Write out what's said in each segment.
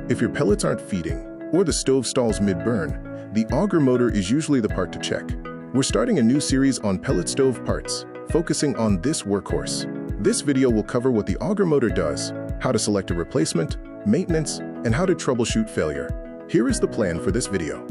If your pellets aren't feeding, or the stove stalls mid-burn, the auger motor is usually the part to check. We're starting a new series on pellet stove parts, focusing on this workhorse. This video will cover what the auger motor does, how to select a replacement, maintenance, and how to troubleshoot failure. Here is the plan for this video.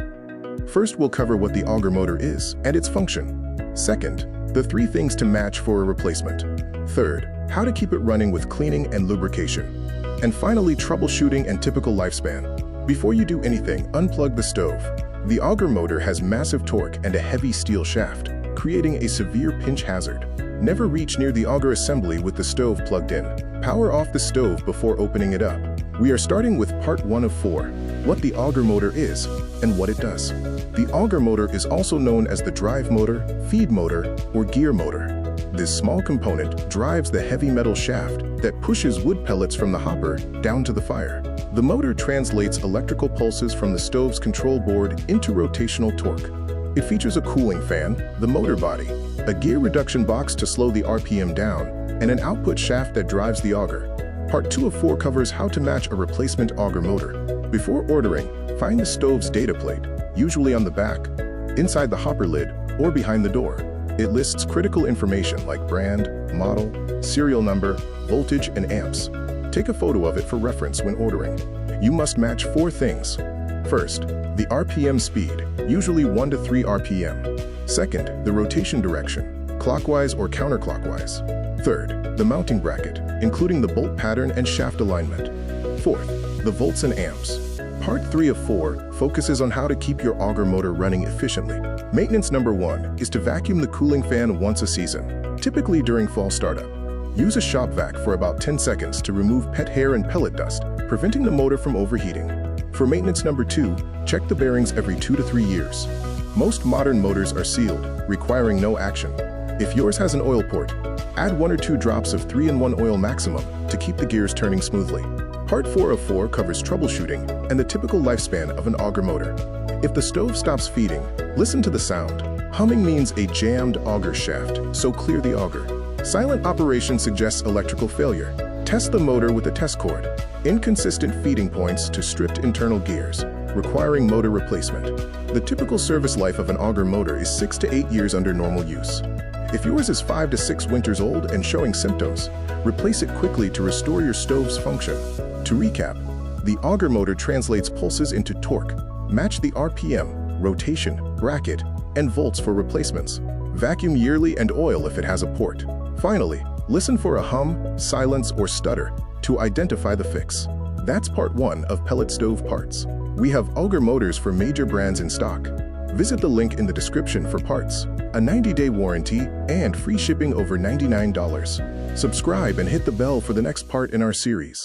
First, we'll cover what the auger motor is and its function. Second, the 3 things to match for a replacement. Third, how to keep it running with cleaning and lubrication. And finally, troubleshooting and typical lifespan. Before you do anything, unplug the stove. The auger motor has massive torque and a heavy steel shaft, creating a severe pinch hazard. Never reach near the auger assembly with the stove plugged in. Power off the stove before opening it up. We are starting with part 1 of 4, what the auger motor is and what it does. The auger motor is also known as the drive motor, feed motor, or gear motor. This small component drives the heavy metal shaft that pushes wood pellets from the hopper down to the fire. The motor translates electrical pulses from the stove's control board into rotational torque. It features a cooling fan, the motor body, a gear reduction box to slow the RPM down, and an output shaft that drives the auger. Part 2 of 4 covers how to match a replacement auger motor. Before ordering, find the stove's data plate, usually on the back, inside the hopper lid, or behind the door. It lists critical information like brand, model, serial number, voltage, and amps. Take a photo of it for reference when ordering. You must match 4 things. First, the RPM speed, usually 1 to 3 RPM. Second, the rotation direction, clockwise or counterclockwise. Third, the mounting bracket, including the bolt pattern and shaft alignment. Fourth, the volts and amps. Part 3 of 4 focuses on how to keep your auger motor running efficiently. Maintenance number 1 is to vacuum the cooling fan once a season, typically during fall startup. Use a shop vac for about 10 seconds to remove pet hair and pellet dust, preventing the motor from overheating. For maintenance number 2, check the bearings every 2 to 3 years. Most modern motors are sealed, requiring no action. If yours has an oil port, add 1 or 2 drops of 3-in-1 oil maximum to keep the gears turning smoothly. Part 4 of 4 covers troubleshooting and the typical lifespan of an auger motor. If the stove stops feeding, listen to the sound. Humming means a jammed auger shaft, so clear the auger. Silent operation suggests electrical failure. Test the motor with a test cord. Inconsistent feeding points to stripped internal gears, requiring motor replacement. The typical service life of an auger motor is 6 to 8 years under normal use. If yours is 5 to 6 winters old and showing symptoms, replace it quickly to restore your stove's function. To recap, the auger motor translates pulses into torque. Match the RPM, rotation, bracket, and volts for replacements. Vacuum yearly and oil if it has a port. Finally, listen for a hum, silence, or stutter to identify the fix. That's part 1 of pellet stove parts. We have auger motors for major brands in stock. Visit the link in the description for parts, a 90-day warranty, and free shipping over $99. Subscribe and hit the bell for the next part in our series.